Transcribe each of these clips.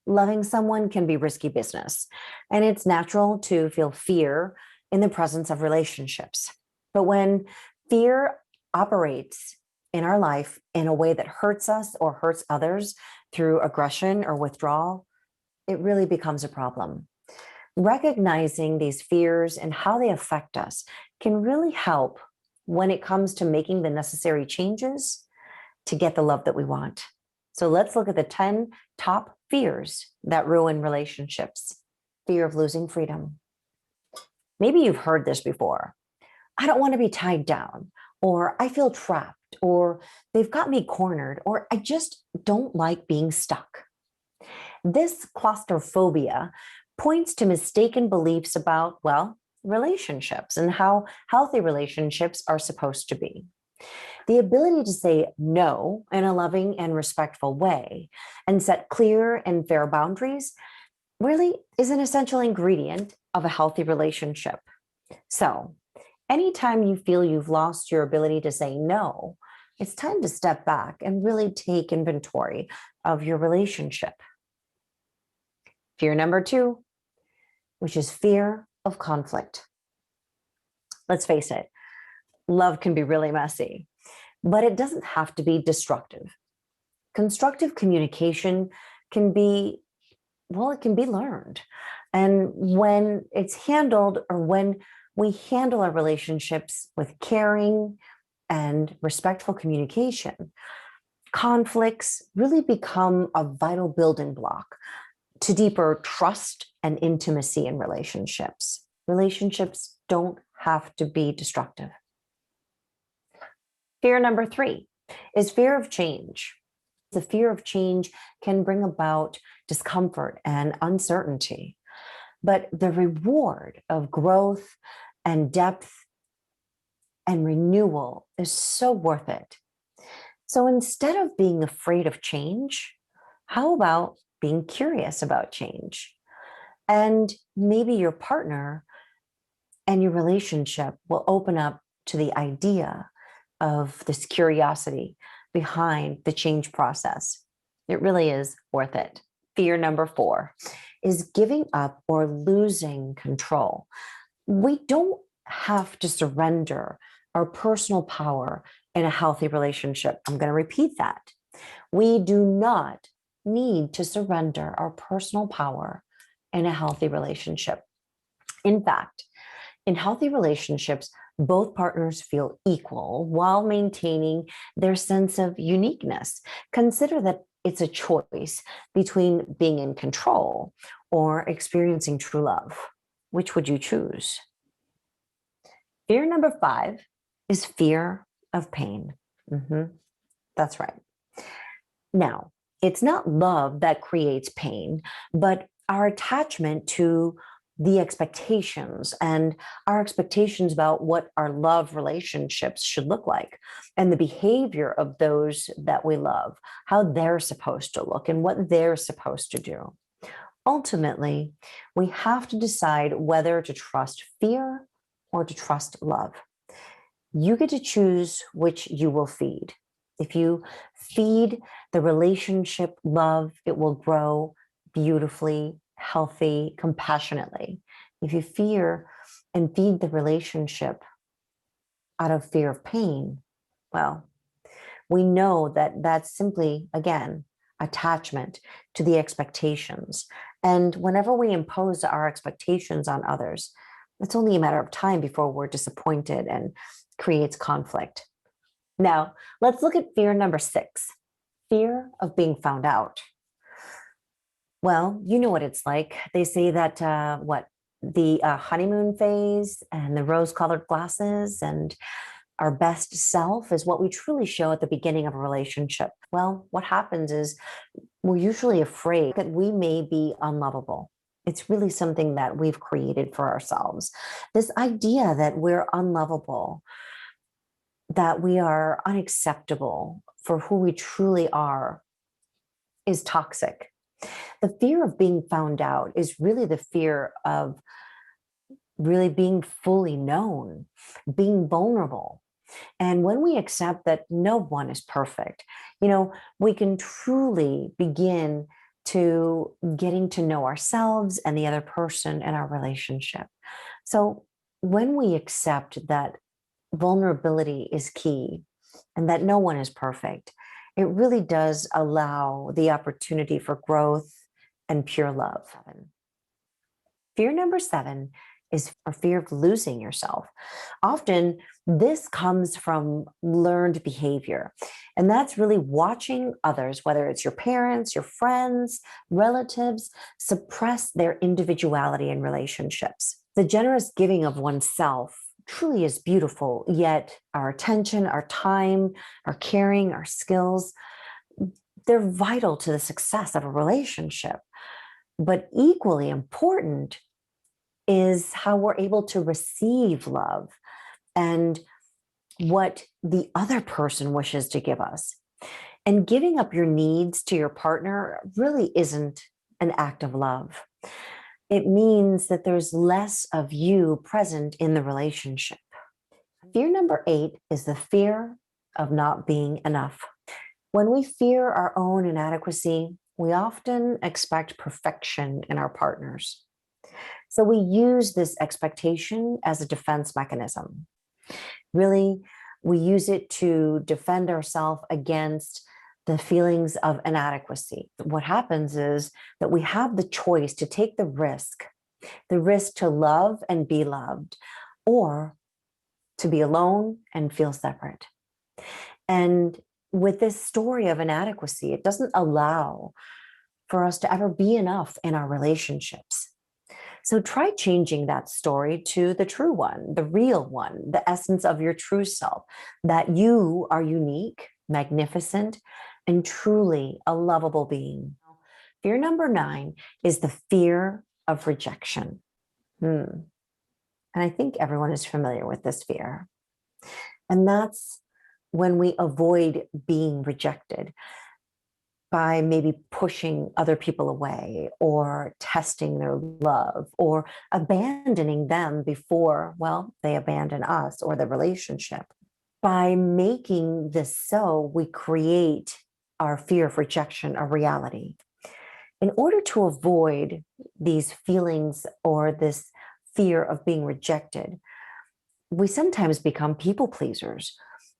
Loving someone can be risky business, and it's natural to feel fear in the presence of relationships. But when fear operates in our life in a way that hurts us or hurts others through aggression or withdrawal, it really becomes a problem. Recognizing these fears and how they affect us can really help when it comes to making the necessary changes to get the love that we want. So let's look at the 10 top fears that ruin relationships. Fear of losing freedom. Maybe you've heard this before. I don't want to be tied down, or I feel trapped, or they've got me cornered, or I just don't like being stuck. This claustrophobia points to mistaken beliefs about, well, relationships and how healthy relationships are supposed to be. The ability to say no in a loving and respectful way and set clear and fair boundaries really is an essential ingredient of a healthy relationship. So, anytime you feel you've lost your ability to say no, it's time to step back and really take inventory of your relationship. Fear number 2, which is fear of conflict. Let's face it, love can be really messy, but it doesn't have to be destructive. Constructive communication can be, well, it can be learned. And when it's handled, or when we handle our relationships with caring and respectful communication, conflicts really become a vital building block to deeper trust and intimacy in relationships. Relationships don't have to be destructive. Fear number 3 is fear of change. The fear of change can bring about discomfort and uncertainty, but the reward of growth and depth and renewal is so worth it. So instead of being afraid of change, how about being curious about change? And maybe your partner and your relationship will open up to the idea of this curiosity behind the change process. It really is worth it. Fear number 4 is giving up or losing control. We don't have to surrender our personal power in a healthy relationship. I'm going to repeat that. We do not need to surrender our personal power in a healthy relationship. In fact, in healthy relationships, both partners feel equal while maintaining their sense of uniqueness. Consider that it's a choice between being in control or experiencing true love. Which would you choose? Fear number 5 is fear of pain. That's right. Now, it's not love that creates pain, but our attachment to the expectations and our expectations about what our love relationships should look like, and the behavior of those that we love, how they're supposed to look and what they're supposed to do. Ultimately, we have to decide whether to trust fear or to trust love. You get to choose which you will feed. If you feed the relationship love, it will grow beautifully, healthy, compassionately. If you fear and feed the relationship out of fear of pain, well, we know that that's simply, again, attachment to the expectations. And whenever we impose our expectations on others, it's only a matter of time before we're disappointed and creates conflict. Now, let's look at fear number 6, fear of being found out. Well, you know what it's like. They say that the honeymoon phase and the rose-colored glasses and our best self is what we truly show at the beginning of a relationship. Well, what happens is we're usually afraid that we may be unlovable. It's really something that we've created for ourselves. This idea that we're unlovable, that we are unacceptable for who we truly are, is toxic. The fear of being found out is really the fear of really being fully known, being vulnerable. And when we accept that no one is perfect, we can truly begin to getting to know ourselves and the other person in our relationship. So when we accept that vulnerability is key and that no one is perfect, it really does allow the opportunity for growth and pure love. Fear number 7 is a fear of losing yourself. Often, this comes from learned behavior. And that's really watching others, whether it's your parents, your friends, relatives, suppress their individuality in relationships. The generous giving of oneself truly is beautiful, yet our attention, our time, our caring, our skills, they're vital to the success of a relationship. But equally important is how we're able to receive love and what the other person wishes to give us. And giving up your needs to your partner really isn't an act of love. It means that there's less of you present in the relationship. Fear number 8 is the fear of not being enough. When we fear our own inadequacy, we often expect perfection in our partners. So we use this expectation as a defense mechanism. Really, we use it to defend ourselves against the feelings of inadequacy. What happens is that we have the choice to take the risk to love and be loved, or to be alone and feel separate. And with this story of inadequacy, it doesn't allow for us to ever be enough in our relationships. So try changing that story to the true one, the real one, the essence of your true self, that you are unique, magnificent, and truly a lovable being. Fear number 9 is the fear of rejection. And I think everyone is familiar with this fear. And that's when we avoid being rejected by maybe pushing other people away or testing their love or abandoning them before, well, they abandon us or the relationship. By making this so, we create our fear of rejection a reality. In order to avoid these feelings or this fear of being rejected, we sometimes become people pleasers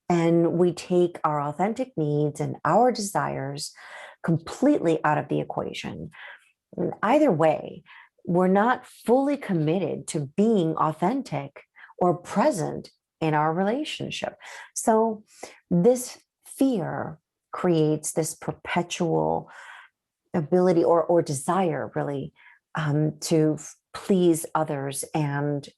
and we take our authentic needs and our desires completely out of the equation. And either way, we're not fully committed to being authentic or present in our relationship. So this fear creates this perpetual ability or desire, really, to please others. And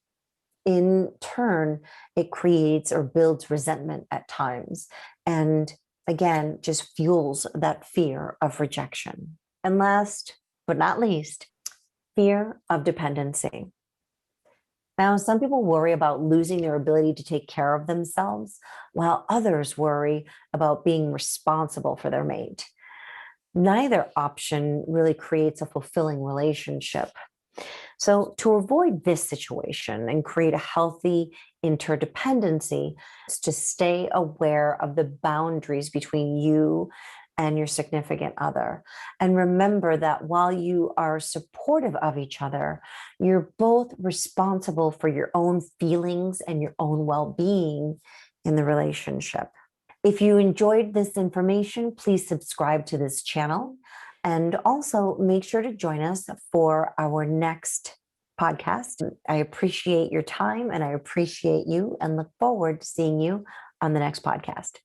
in turn, it creates or builds resentment at times. And again, just fuels that fear of rejection. And last but not least, fear of dependency. Now, some people worry about losing their ability to take care of themselves, while others worry about being responsible for their mate. Neither option really creates a fulfilling relationship. So, to avoid this situation and create a healthy interdependency, is to stay aware of the boundaries between you and your significant other. And remember that while you are supportive of each other, you're both responsible for your own feelings and your own well being in the relationship. If you enjoyed this information, please subscribe to this channel. And also make sure to join us for our next podcast. I appreciate your time and I appreciate you and look forward to seeing you on the next podcast.